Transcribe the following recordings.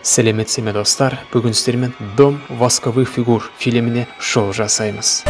Сәлеметсіз ме достар, бүгін сіздермен Дом восковых фигур фильміне шоу жасаймыз.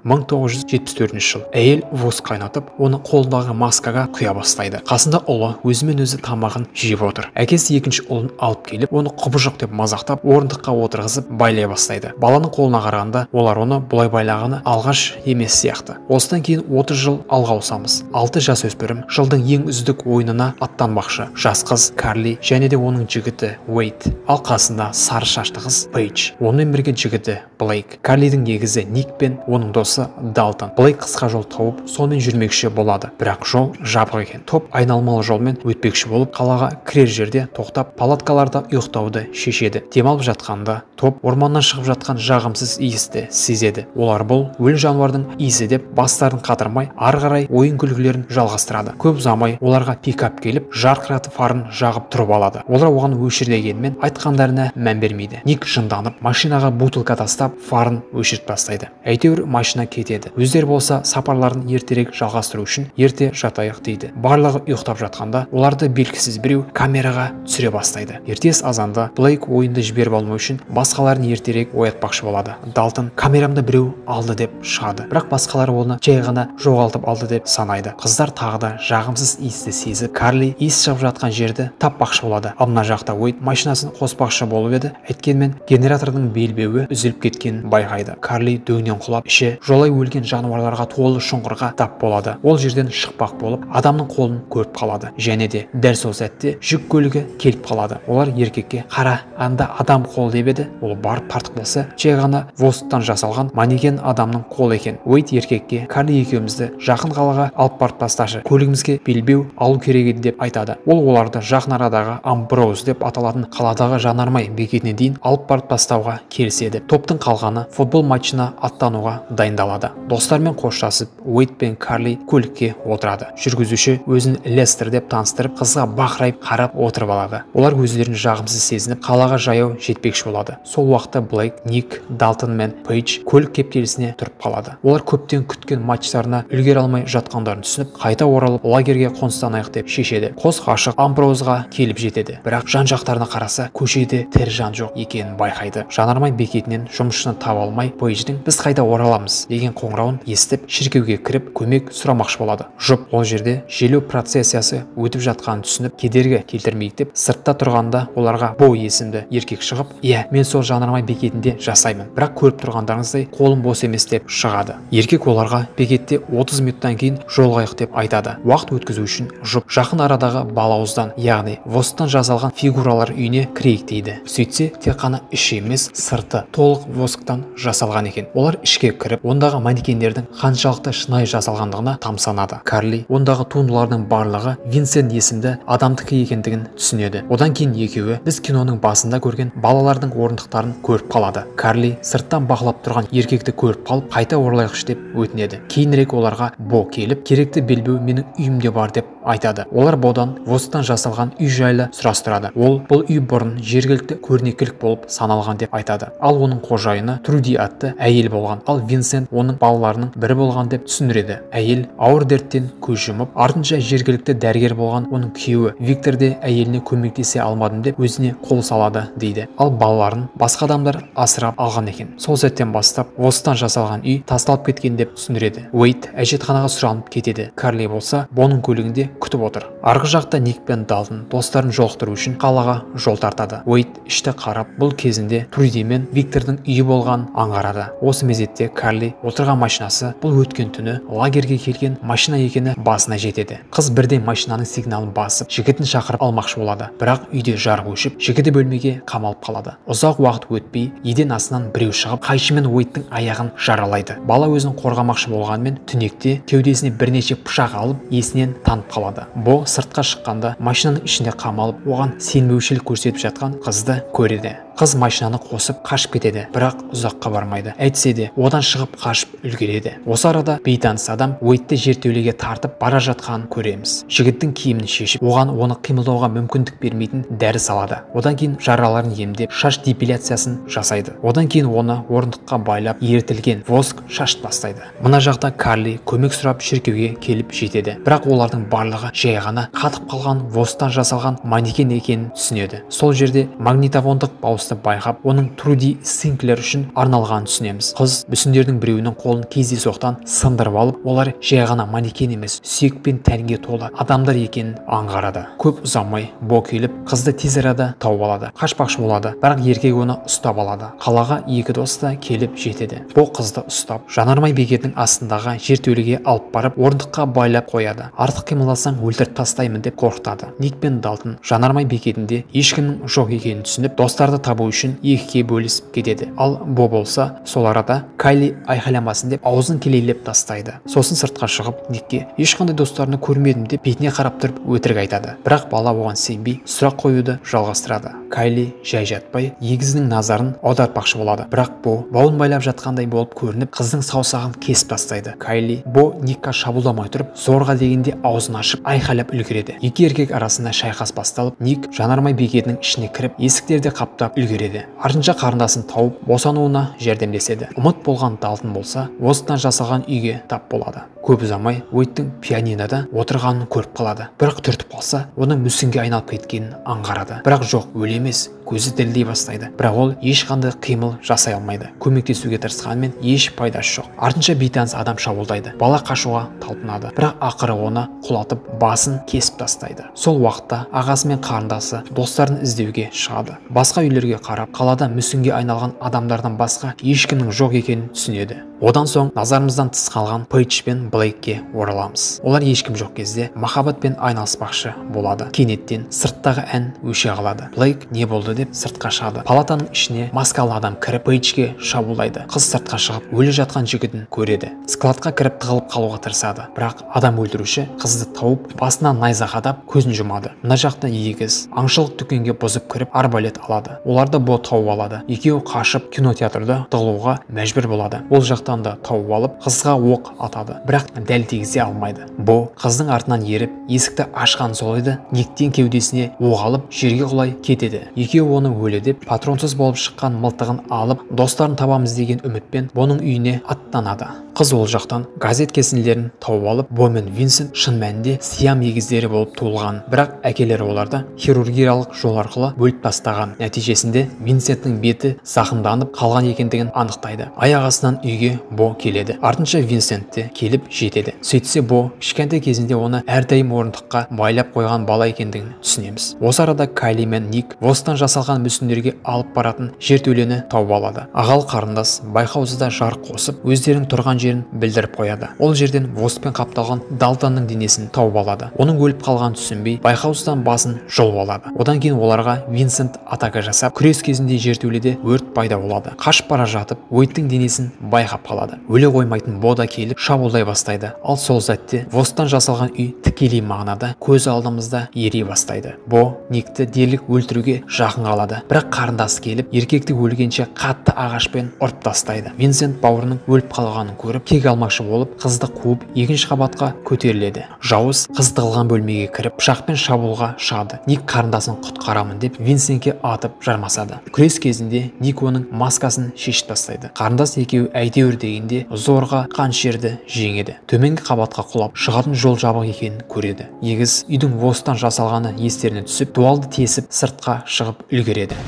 1974 жыл әйел воск қайнатып, оны қолындағы маскаға құя бастайды. Қасында ұлы өзімен өзі тамағын жеп отыр. Әкесі екінші ұлын алып келіп, оны құбыжық деп мазақтап, орындыққа отырғызып байлай бастайды. Баланың қолына қарағанда, олар оны бұлай байлағаны алғаш емес сияқты. Осыдан кейін 30 жыл алға ауысамыз. 6 жасөспірім жылдың ең үздік ойынына аттанбақшы. Жас қыз Карли және де оның жігіті Уэйд. Ал қасында сары шашты қыз Пейдж. Онымен бірге жігіті Блейк. Карлидің егізі Ник пен оның досы Далтон. Блейк қысқа жол тауып, сонымен жүрмекші болады. Бірақ жол жабық екен. Топ айналмалы жолмен өтпекші болып, қалаға кірер жерде тоқтап, палаткаларда ұйықтауды шешеді. Демалып жатқанда топ орманнан шығып жатқан жағымсыз иісті сезеді. Олар бұл өлі жануардың иісі деп бастарын қатырмай, ары қарай ойын күлкілерін жалғастырады. Көп ұзамай оларға пикап келіп, жарқыратып фарын жағып тұрып алады. Олар оған өшір дегенмен айтқандарына мән бермейді. Ник жынданып, машинаға бутылка тастап, фарын өшіріп тастайды. Әйтеуір машина кетеді. Өздері болса сапарларын ертерек жалғастыру үшін ерте жатайық дейді. Барлығы ұйықтап жатқанда оларды белгісіз біреу камераға түсіре бастайды. Ертес азанда Блейк ойынды жіберіп алмау үшін басқаларын ертерек оятпақшы болады. Далтон камерамда біреу алды деп шығады. Бірақ басқалары оны жай ғана жоғалтып алды деп санайды. Қыздар тағы да жағымсыз иісті сезіп, Карли иіс шығып жатқан жерді таппақшы болады. Ал мына жақта Уэйд машинасын қоспақшы болып еді, әйткенмен генератордың белбеуі үзіліп кеткенін байқайды. Карли дөңнен құлап, іші жолай өлген жануарларға толы шұңқырға тап болады. Ол жерден шықпақ болып, адамның қолын көріп қалады. Және де дәл сол сәтте жүк көлігі келіп қалады. Олар еркекке "Қара, анда адам қол" деп еді. Ол барып тартып болса, жай ғана восктан жасалған манекен адамның қолы екен. Уэйд еркекке "Карли екеумізді жақын қалаға алып барып тасташы. Көлігімізге белбеу алу керек еді" деп айтады. Ол оларды жақын арадағы Амброуз деп аталатын қаладағы жанармай бекетіне дейін алып барып тастауға келіседі. Топтың қалғаны футбол матчына аттануға дайындалады. Достармен қоштасып, Уэйд пен Карли көлікке отырады. Жүргізуші өзін Лестер деп таныстырып, қызға бақырайып қарап отырып алады. Олар өздерін жағымсыз сезініп, қалаға жаяу жетпекші болады. Сол уақытта Блейк, Ник, Далтон мен Пейдж көлік кептелісіне тұрып қалады. Олар көптен күткен матчтарына үлгере алмай жатқандарын түсініп, қайта оралып, лагерге қоныстанайық деп шешеді. Қос ғашық Амброузға келіп жетеді. Бірақ жан-жақтарына қараса, көшеде тірі жан жоқ екенін байқайды. Жанармай бекетінен жұмысшыны таба алмай, Пейдждің "Біз қайда ораламыз" деген қоңырауын естіп, шіркеуге кіріп, көмек сұрамақшы болады. Жұп ол жерде желеу процессиясы өтіп жатқанын түсініп, кедергі келтірмейік деп, сыртта тұрғанда оларға Бо есімді еркек шығып, "Иә, мен сол жанармай бекетінде жасаймын. Бірақ көріп тұрғандарыңыздай қолым бос емес" деп шығады. Еркек оларға бекетте 30 минуттан кейін жолығайық деп айтады. Уақыт өткізу үшін Жұп жақын арадағы балауыздан, яғни восктан жасалған фигуралар үйіне кірейік дейді. Сөйтсе, тек қана іші емес, сырты толық восктан жасалған екен. Олар ішке кіріп, ондағы манекендердің қаншалықты шынайы жасалғандығына тамсанады. Карли ондағы туындылардың барлығы Винсент есімді адамдікі екендігін түсінеді. Одан кейін екеуі біз киноның басында көрген балалардың орындықтарын көріп қалады. Карли сырттан бақылап тұрған еркекті көріп қалып, қайта оралайықшы деп өтінеді. Кейінірек оларға Бо келіп, керекті белбеу менің үйімде бар деп айтады. Олар Бодан восктан жасалған үй жайлы сұрастырады. Ол бұл үй бұрын жергілікті көрнекілік болып саналған деп айтады. Ал оның қожайыны Труди атты әйел болған. Ал Винсент оның балаларының бірі болған деп түсіндіреді. Әйел ауыр дерттен көз жұмып, артынша жергілікті дәрігер болған оның күйеуі Виктор де әйеліне көмектесе алмадым деп өзіне қол салады дейді. Ал балаларын басқа адамдар асырап алған екен. Сол сәттен бастап восктан жасалған үй тасталып кеткен деп түсіндіреді. Уэйд әжетханаға сұранып кетеді. Карли болса Боның көлігінде күтіп отыр. Арғы жақта Ник пен Далтон достарын жолықтыру үшін қалаға жол тартады. Уэйд ішті қарап, бұл кезінде Труди мен Виктордың үйі болған аңғарады. Осы мезетте Карли отырған машинасы бұл өткен түні лагерге келген машина екені басына жетеді. Қыз бірден машинаның сигналын басып, жігітін шақырып алмақшы болады. Бірақ үйде жарық өшіп, жігіті бөлмеге қамалып қалады. Ұзақ уақыт өтпей, еден астынан біреу шығып, қайшымен Уэйдтің аяғын жаралайды. Бала өзін қорғамақшы болғанмен, түнекте кеудесіне бірнеше пышақ алып, есінен танып қалады. Бо сыртқа шыққанда машинаның ішінде қамалып, оған сенбеушілік көрсетіп жатқан қызды көреді. Қыз машинаны қосып қашып кетеді, бірақ ұзаққа бармайды. Әйтсе де одан шығып қашып үлгереді. Осы арада бейтаныс адам Уэйдті жертөлеге тартып бара жатқанын көреміз. Жігіттің киімін шешіп, оған оны қимылдауға мүмкіндік бермейтін дәрі салады. Одан кейін жараларын емдеп, шаш депиляциясын жасайды. Одан кейін оны орындыққа байлап, ерітілген воск шашып тастайды. Мына жақта Карли көмек сұрап шіркеуге келіп жетеді. Бірақ олардың барлығы жай ғана қатып қалған восктан жасалған манекен екенін түсінеді. Сол жерде магнитофондық дауысты байқап, оның Труди Синклер үшін арналғанын түсінеміз. Қыз мүсіндердің біреуінің қолын кездейсоқтан сындырып алып, олар жай ғана манекен емес, сүйек пен тәнге толы адамдар екенін аңғарады. Көп ұзамай Бо келіп, қызды тез арада тауып алады. Қашпақшы болады, бірақ еркек оны ұстап алады. Қалаға екі дос та келіп жетеді. Бо қызды ұстап, жанармай бекетінің астындағы жертөлеге алып барып, орындыққа байлап қояды. Артық қимылдасаң өлтіріп тастаймын деп қорқытады. Ник пен Далтон жанармай бекетінде ешкімнің жоқ екенін түсініп, достарды табу үшін екіге бөлісіп кетеді. Ал Бо болса, сол арада Кайли айқайламасын деп аузын келейлеп тастайды. Сосын сыртқа шығып, Никке ешқандай достарını көрмедім деп бетіне қарап тұрып өтірік айтады. Бірақ бала оған сенбей, сұрақ қоюды жалғастырады. Кайли жай жатпай егізінің назарын аударпақшы болады. Бірақ Бо бауын байлап жатқандай болып көрініп, қыздың саусағын кесіп тастайды. Кайли Бо Никқа шабуылдамай тұрып, зорға дегенде аузын ашып айқайлап үлгереді. Екі еркек арасында шайқас басталып, Ник жанармай бекетінің ішіне кіріп, есіктерді қаптап үлгереді. Артынша қарындасын тауып, босануына жәрдемдеседі. Ұмыт болған Далтон болса, восктан жасалған үйге тап болады. Көп ұзамай Уэйдтің пианинода отырғанын көріп қалады. Бірақ түртіп қалса, оның мүсінге айналып кеткенін аңғарады. Бірақ жоқ, өле емес, көзі дірілдей бастайды. Бірақ ол ешқандай қимыл жасай алмайды. Көмектесуге тырысқанымен еш пайдасы жоқ. Артынша бейтаныс адам шабуылдайды. Бала қашуға талпынады. Бірақ ақыры оны құлатып, басын кесіп тастайды. Сол уақытта ағасы мен қарындасы достарын іздеуге шығады. Басқа үйлерге қарап, қалада мүсінге айналған адамдардан басқа ешкімнің жоқ екенін түсінеді. Одан соң назарымыздан тыс қалған Пейдж пен Блейкке ораламыз. Олар ешкім жоқ кезде махаббатпен айналыспақшы болады. Кенеттен сырттағы ән өше қалады. Блейк не болды деп сыртқа шығады. Палатаның ішіне маскалы адам кіріп Пейджге шабуылдайды. Қыз сыртқа шығып өлі жатқан жігітін көреді. Складқа кіріп тығылып қалуға тырысады. Бірақ адам өлтіруші қызды тауып, басынан найза қадап көзін жұмады. Мына жақта егіз аңшылық дүкенге бұзып кіріп арбалет алады. Оларды Бо тауып алады. Екеуі қашып кинотеатрда тығылуға мәжбүр болады. Ол жақтан да тауып алып қызға оқ атады. Бірақ дәл тигізе алмайды. Бо қыздың артынан еріп, есікті ашқан сол еді, Никтен кеудесіне оқ алып жерге құлай кетеді. Екеуі оны өлі деп, патронсыз болып шыққан мылтығын алып, достарын табамыз деген үмітпен Боның үйіне аттанады. Қыз ол жақтан газет кесінділерін тауып алып, Бо мен Винсент шын мәнінде сиам егіздері болып туылған. Бірақ әкелері оларды хирургиялық жол арқылы бөліп тастаған. Нәтижесінде Винсенттің беті зақымданып қалған екендігін анықтайды. Аяқ астынан үйге Бо келеді. Артынша Винсент те келіп жетеді. Сөйтсе Бо кішкентай кезінде оны әрдайым орындыққа байлап қойған бала екендігін түсінеміз. Осы арада Кайли мен Ник восктан жасалған мүсіндерге алып баратын жертөлені тауып алады. Ағалы қарындас байқаусызда жарық қосып, өздерінің тұрған жерін білдіріп қояды. Ол жерден воскпен қапталған Далтонның денесін тауып алады. Оның өліп қалғанын түсінбей, байқаусыздан басын жұлып алады. Одан кейін оларға Винсент атака жасап, күрес кезінде жертөледе өрт пайда болады. Қашып бара жатып, Уэйдтің денесін байқап қалады. Өле қоймайтын Бо да келіп шабуылдай бастайды. Ал сол сәтте восктан жасалған үй тікелей мағынада көз алдымызда ери бастайды. Бо Никті дерлік өлтіруге жақын қалады. Бірақ қарындасы келіп, еркекті өлгенше қатты ағашпен ұрып тастайды. Винсент бауырының өліп қалғанын көріп, кек алмақшы болып, қызды қуып, екінші қабатқа көтеріледі. Жауыз қыз тығылған бөлмеге кіріп, пышақпен шабуылға шығады. Ник қарындасын құтқарамын деп Винсентке атып жармасады. Күрес кезінде Ник оның маскасын шешіп тастайды. Қарындас екеуі әйтеуір дегенде зорға қаншерді жеңеді. Төменгі қабатқа құлап, шығатын жол жабық екенін көреді. Егіз үйдің восктан жасалғаны естеріне түсіп, дуалды тесіп сыртқа шығып үлгереді.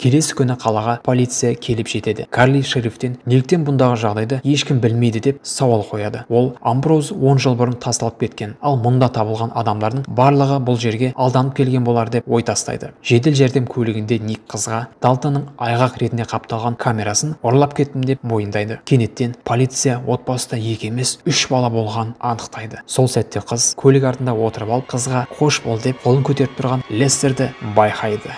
Келесі күні қалаға полиция келіп жетеді. Карли шерифтен неліктен бұндағы жағдайды ешкім білмейді деп сауал қояды. Ол Амброуз 10 жыл бұрын тасталып кеткен, ал мұнда табылған адамдардың барлығы бұл жерге алданып келген болар деп ой тастайды. Жедел жәрдем көлігінде Ник қызға Далтонның айғақ ретінде қапталған камерасын ұрлап кеттім деп мойындайды. Кенеттен полиция отбасыда 2 емес 3 бала болған анықтайды. Сол сәтте қыз көлік артында отырып алып, қызға қош бол деп қолын көтеріп тұрған Лестерді байқайды.